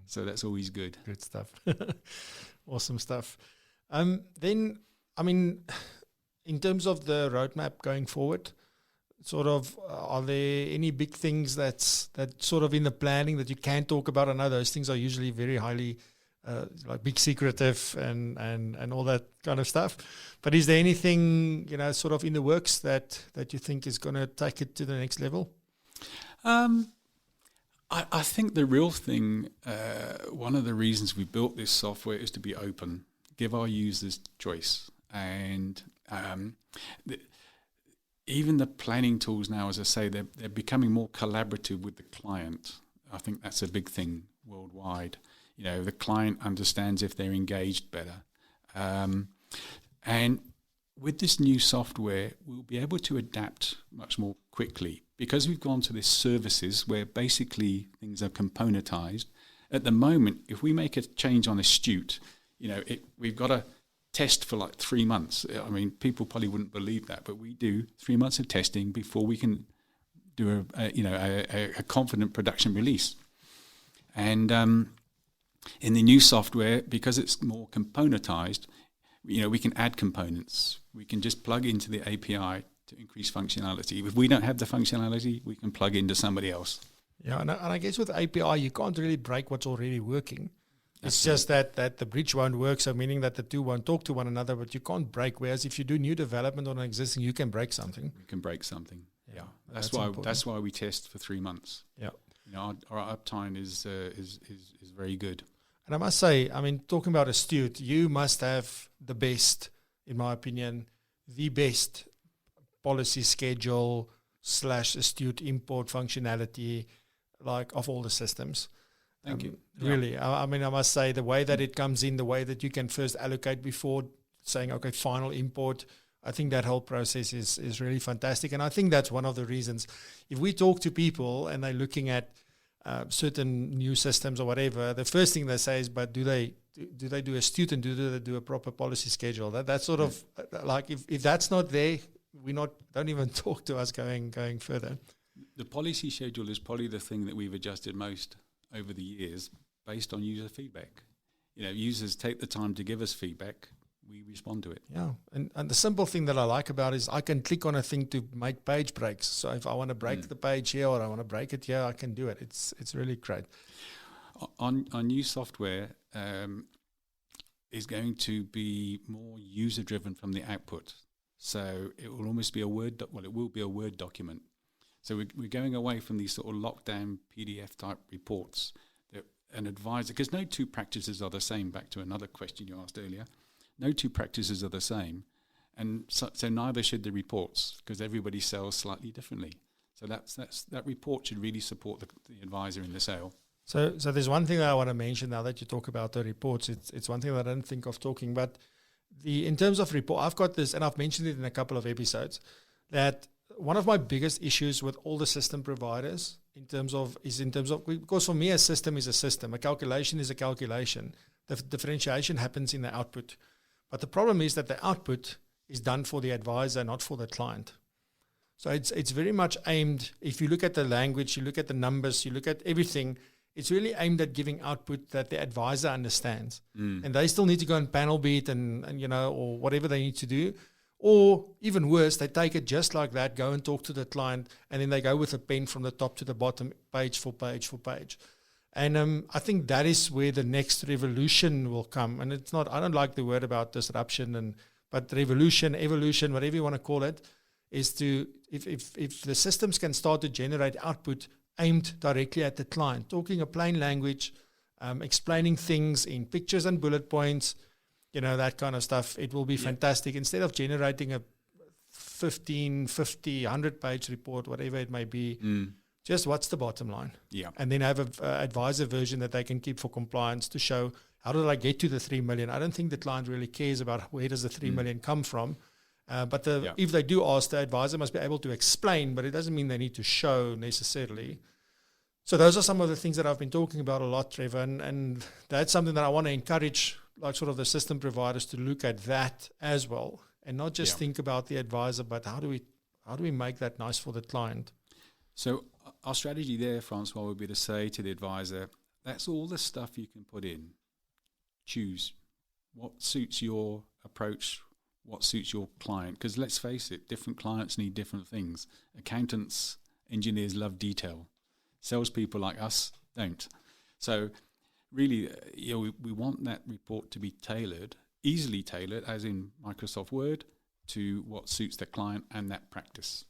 so that's always good. Good stuff. Awesome stuff. Then, in terms of the roadmap going forward, are there any big things that's sort of in the planning that you can talk about? I know those things are usually very highly like big secretive and all that kind of stuff. But is there anything sort of in the works that you think is going to take it to the next level? I think the real thing, one of the reasons we built this software is to be open, give our users choice, and even the planning tools now, as I say, they're becoming more collaborative with the client. I think that's a big thing worldwide. The client understands if they're engaged better. And with this new software, we'll be able to adapt much more quickly because we've gone to this services where basically things are componentized. At the moment, if we make a change on Astute, we've got to test for like 3 months. I mean, people probably wouldn't believe that, but we do 3 months of testing before we can do a confident production release. And in the new software, because it's more componentized, we can add components. We can just plug into the API to increase functionality. If we don't have the functionality, we can plug into somebody else. Yeah, and I guess with API, you can't really break what's already working. It's just that the bridge won't work, so meaning that the two won't talk to one another, but you can't break. Whereas if you do new development on an existing, you can break something. We can break something. Yeah, important. That's why we test for 3 months. Yeah, our uptime is very good. And I must say, talking about Astute, you must have the best, in my opinion, the best policy schedule / Astute import functionality, like of all the systems. Thank you. Really, I must say the way that it comes in, the way that you can first allocate before saying, okay, final import, I think that whole process is really fantastic. And I think that's one of the reasons. If we talk to people and they're looking at certain new systems or whatever, the first thing they say is, but do they do Astute and do they do a proper policy schedule? That's sort of like if that's not there, don't even talk to us going further. The policy schedule is probably the thing that we've adjusted most over the years based on user feedback. Users take the time to give us feedback. We respond to it. Yeah, and the simple thing that I like about it is I can click on a thing to make page breaks. So if I want to break the page here or I want to break it here, I can do it. It's really great. On new software is going to be more user driven from the output. So it will almost be it will be a Word document. So we're going away from these sort of lockdown PDF type reports that an advisor, because no two practices are the same, back to another question you asked earlier, no two practices are the same. And so neither should the reports, because everybody sells slightly differently. So that report should really support the advisor in the sale. So there's one thing that I want to mention now that you talk about the reports. It's one thing that I didn't think of talking, but in terms of report, I've got this, and I've mentioned it in a couple of episodes, that one of my biggest issues with all the system providers because for me a system is a system, a calculation is a calculation. The differentiation happens in the output, but the problem is that the output is done for the advisor, not for the client. So it's very much aimed. If you look at the language, you look at the numbers, you look at everything. It's really aimed at giving output that the advisor understands. And they still need to go and panel beat and or whatever they need to do. Or even worse, they take it just like that, go and talk to the client, and then they go with a pen from the top to the bottom, page for page for page. And I think that is where the next revolution will come. And it's not, I don't like the word about disruption, but revolution, evolution, whatever you want to call it, is to, if the systems can start to generate output aimed directly at the client, talking a plain language, explaining things in pictures and bullet points, that kind of stuff, it will be fantastic. Instead of generating a 15, 50, 100-page report, whatever it may be, just what's the bottom line? Yeah. And then have an advisor version that they can keep for compliance to show, how did I get to the 3 million? I don't think the client really cares about where does the 3 million come from. But if they do ask, the advisor must be able to explain, but it doesn't mean they need to show necessarily. So those are some of the things that I've been talking about a lot, Trevor, and that's something that I want to encourage, like sort of the system providers to look at that as well, and not just think about the advisor, but how do we make that nice for the client? So our strategy there, Francois, would be to say to the advisor, that's all the stuff you can put in. Choose what suits your approach, what suits your client. Because let's face it, different clients need different things. Accountants, engineers love detail. Salespeople like us don't. So really, we want that report to be tailored, easily tailored, as in Microsoft Word, to what suits the client and that practice.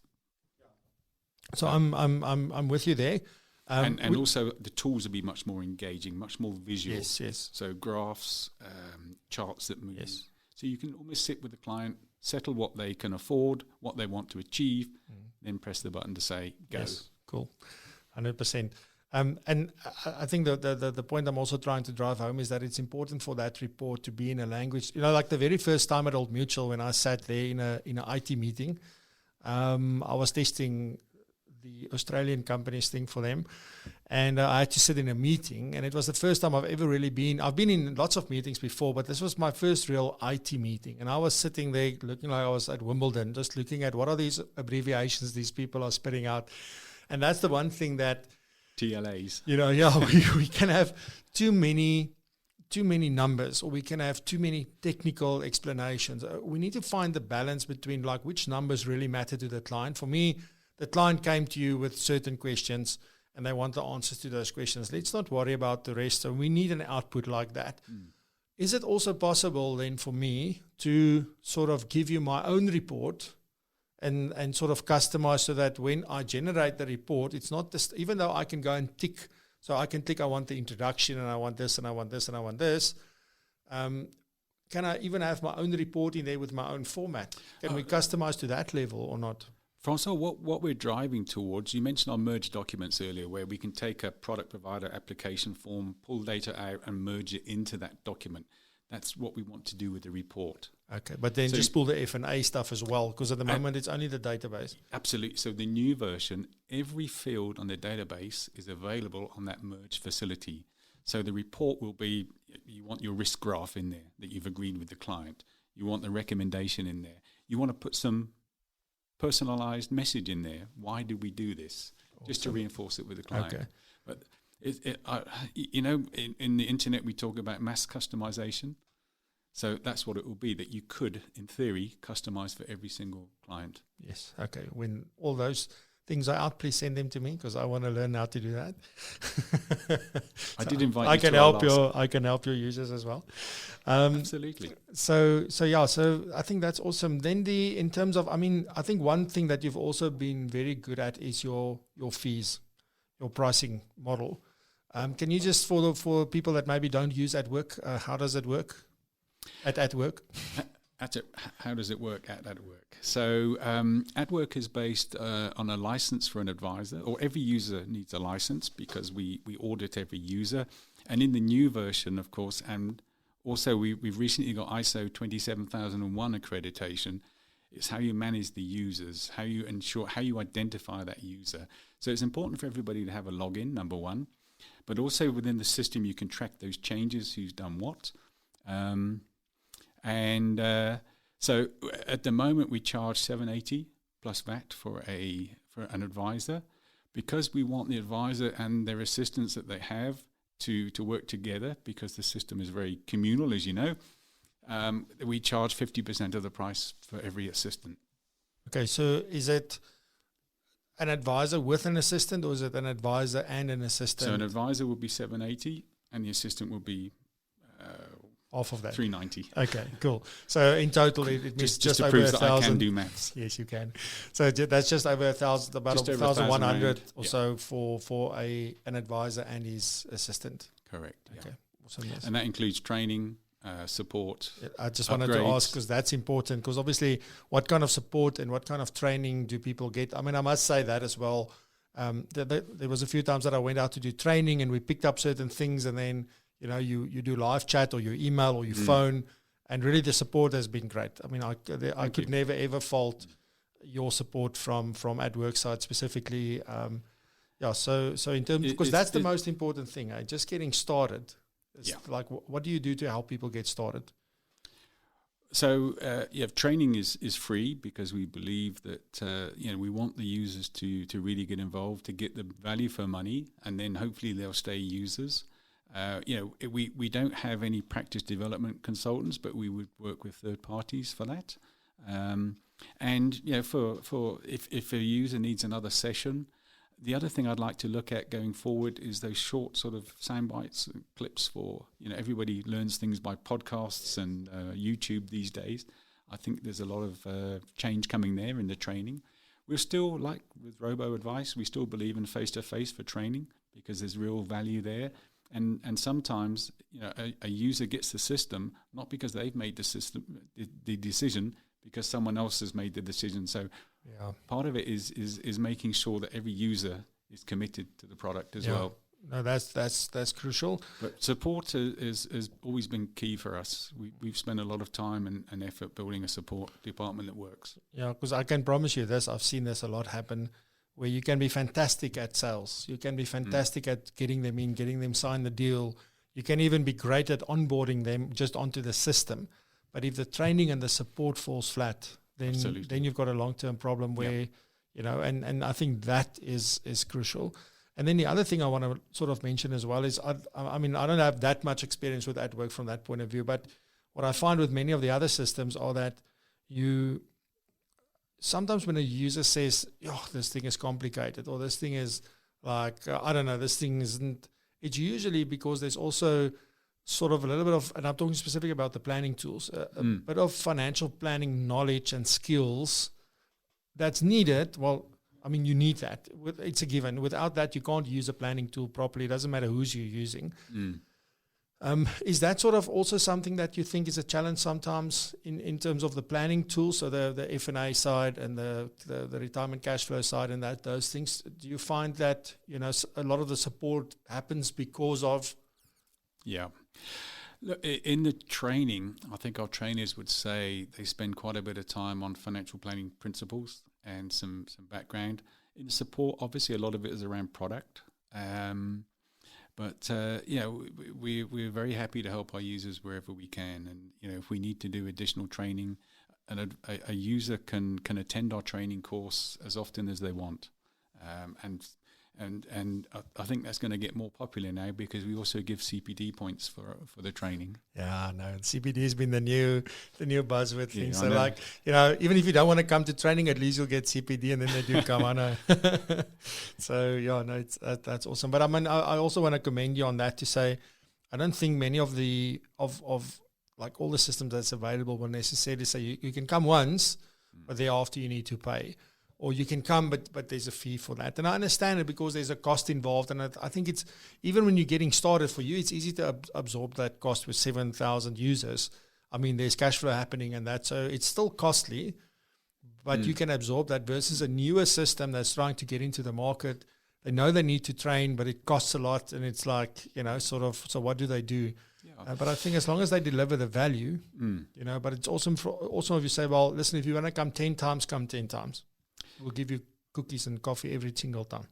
So I'm with you there. And also the tools will be much more engaging, much more visual. Yes. So graphs, charts that move. Yes. So you can almost sit with the client, settle what they can afford, what they want to achieve, then press the button to say, go. Yes, cool. 100%. And I think the point I'm also trying to drive home is that it's important for that report to be in a language, like the very first time at Old Mutual when I sat there in an IT meeting, I was testing the Australian company's thing for them, and I had to sit in a meeting, and it was the first time I've ever really been. I've been in lots of meetings before, but this was my first real IT meeting, and I was sitting there looking like I was at Wimbledon, just looking at what are these abbreviations these people are spitting out. And that's the one thing that TLAs. We can have too many numbers, or we can have too many technical explanations. We need to find the balance between like which numbers really matter to the client. For me, the client came to you with certain questions and they want the answers to those questions. Let's not worry about the rest. So we need an output like that. Is it also possible then for me to sort of give you my own report and sort of customize so that when I generate the report, it's not just, even though I can go and tick, so I can tick I want the introduction and I want this and I want this and I want this. Can I even have my own report in there with my own format? Can we customize to that level or not? Francois, what we're driving towards, you mentioned our merge documents earlier, where we can take a product provider application form, pull data out and merge it into that document. That's what we want to do with the report. Okay, but then just pull the F&A stuff as well, because at the moment it's only the database. Absolutely. So the new version, every field on the database is available on that merge facility. So the report will be, you want your risk graph in there that you've agreed with the client. You want the recommendation in there. You want to put some personalized message in there. Why did we do this? Awesome. Just to reinforce it with the client. Okay. But in the internet we talk about mass customization. So that's what it will be, that you could, in theory, customize for every single client. Yes. Okay. When all those things are out, please send them to me because I want to learn how to do that. I did invite you to I can help your users as well. Absolutely. So I think that's awesome. Then in terms of, I think one thing that you've also been very good at is your fees, your pricing model. Can you just, for people that maybe don't use atWork, how does it work? At atWork? How does it work at atWork? So atWork is based on a license for an advisor, or every user needs a license because we audit every user. And in the new version, of course, and also we've recently got ISO 27001 accreditation. It's how you manage the users, how you ensure, how you identify that user. So it's important for everybody to have a login, number one, but also within the system you can track those changes, who's done what. So at the moment we charge $780 plus VAT for an advisor, because we want the advisor and their assistants that they have to work together, because the system is very communal, as you know. We charge 50% of the price for every assistant. Okay, so is it an advisor with an assistant, or is it an advisor and an assistant? So an advisor would be $780, and the assistant would be half of that, $390. Okay, cool. So in total, it means just to over prove 1,000. that I can do maths. Yes, you can. So that's just over 1,000, about Just over 1,100 or yeah. so for an advisor and his assistant. Correct. Okay, Yeah. awesome. Yes. And that includes training, support. I just wanted to ask, because that's important, because obviously what kind of support and what kind of training do people get? I mean, I must say that as well. There was a few times that I went out to do training and we picked up certain things, and then you do live chat or you email or you phone, and really the support has been great. I mean, I could never ever fault your support from atWork side specifically. So in terms, because that's the most important thing, just getting started. Like, what do you do to help people get started? So training is free, because we believe that we want the users to really get involved, to get the value for money, and then hopefully they'll stay users. We don't have any practice development consultants, but we would work with third parties for that. For if a user needs another session, the other thing I'd like to look at going forward is those short sort of sound bites, clips for, everybody learns things by podcasts and YouTube these days. I think there's a lot of change coming there in the training. We're still, like with robo-advice, we still believe in face-to-face for training, because there's real value there. And sometimes, a user gets the system, not because they've made the decision, because someone else has made the decision. So part of it is making sure that every user is committed to the product as well. No, that's crucial. But support has always been key for us. We've spent a lot of time and effort building a support department that works. Yeah, because I can promise you this, I've seen this a lot happen, where you can be fantastic at sales. You can be fantastic at getting them in, getting them sign the deal. You can even be great at onboarding them just onto the system. But if the training and the support falls flat, then you've got a long-term problem where, and I think that is crucial. And then the other thing I want to sort of mention as well is, I mean, I don't have that much experience with atWork from that point of view, but what I find with many of the other systems are that sometimes when a user says, this thing is complicated, or this thing is like, this thing isn't, it's usually because there's also sort of a little bit of, and I'm talking specifically about the planning tools, a bit of financial planning knowledge and skills that's needed. Well, I mean, you need that. It's a given. Without that, you can't use a planning tool properly. It doesn't matter who's you're using. Is that sort of also something that you think is a challenge sometimes in terms of the planning tools, so the F&A side and the retirement cash flow side and those things? Do you find that, a lot of the support happens because of? Yeah. Look, in the training, I think our trainers would say they spend quite a bit of time on financial planning principles and some background. In support, obviously, a lot of it is around product. But we're very happy to help our users wherever we can. And, if we need to do additional training, a user can attend our training course as often as they want. And I think that's going to get more popular now, because we also give CPD points for the training. Yeah, no, CPD has been the new buzzword thing. So even if you don't want to come to training, at least you'll get CPD, and then they do come. I know. So that's awesome. But I mean, I also want to commend you on that, to say, I don't think many of the of like all the systems that's available will necessarily say you can come once, but thereafter you need to pay. Or you can come, but there's a fee for that. And I understand it, because there's a cost involved. And I think it's, even when you're getting started, for you, it's easy to absorb that cost with 7,000 users. I mean, there's cash flow happening and that. So it's still costly, but you can absorb that versus a newer system that's trying to get into the market. They know they need to train, but it costs a lot. And it's like, sort of, so what do they do? Yeah. But I think as long as they deliver the value, but it's awesome. Also, if you say, well, listen, if you want to come 10 times, come 10 times. We'll give you cookies and coffee every single time.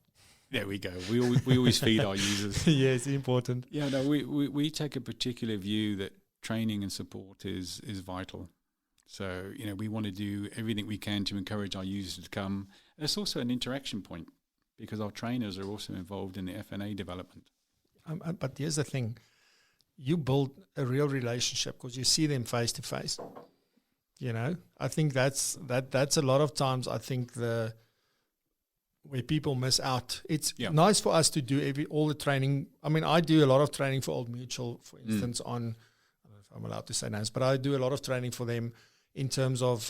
There we go. We always feed our users. Yeah, it's important. Yeah, no, we take a particular view that training and support is vital. So, we want to do everything we can to encourage our users to come. It's also an interaction point because our trainers are also involved in the F&A development. But here's the thing. You build a real relationship because you see them face to face. I think that's a lot of times, I think where people miss out. It's nice for us to do all the training. I mean, I do a lot of training for Old Mutual, for instance, I don't know if I'm allowed to say names, but I do a lot of training for them in terms of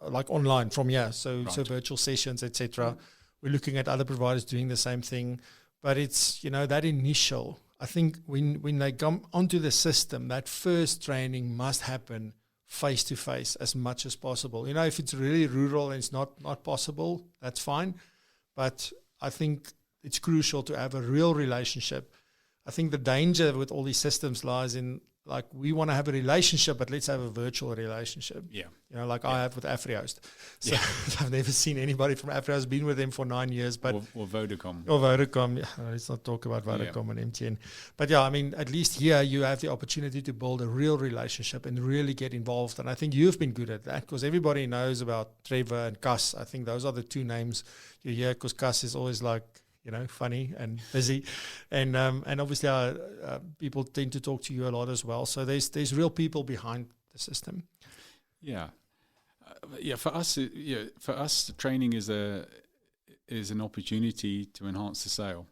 like online from here. So virtual sessions, etc. We're looking at other providers doing the same thing. But it's, that initial, I think when they come onto the system, that first training must happen face to face as much as possible. If it's really rural and it's not possible, that's fine. But I think it's crucial to have a real relationship. I think the danger with all these systems lies in, like, we want to have a relationship, but let's have a virtual relationship. Yeah. I have with AfriHost. So I've never seen anybody from AfriHost, been with them for 9 years. But or Vodacom. Or Vodacom. Yeah, let's not talk about Vodacom and MTN. But I mean, at least here you have the opportunity to build a real relationship and really get involved. And I think you've been good at that because everybody knows about Trevor and Gus. I think those are the two names you hear because Gus is always like, funny and busy. And obviously people tend to talk to you a lot as well. So there's real people behind the system. Yeah. For us, the training is an opportunity to enhance the sale.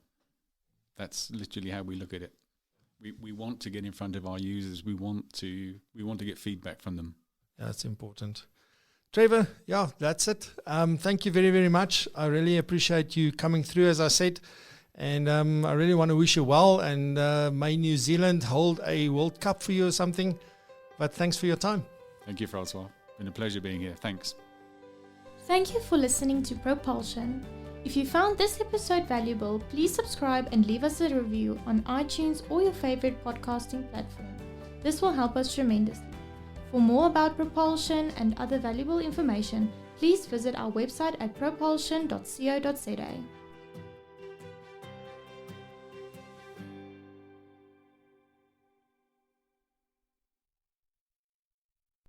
That's literally how we look at it. We want to get in front of our users. We want to get feedback from them. Yeah, that's important. Trevor, that's it. Thank you very, very much. I really appreciate you coming through, as I said. And I really want to wish you well. And may New Zealand hold a World Cup for you or something. But thanks for your time. Thank you, Francois. Been a pleasure being here. Thanks. Thank you for listening to Propulsion. If you found this episode valuable, please subscribe and leave us a review on iTunes or your favorite podcasting platform. This will help us tremendously. For more about Propulsion and other valuable information, please visit our website at propulsion.co.za.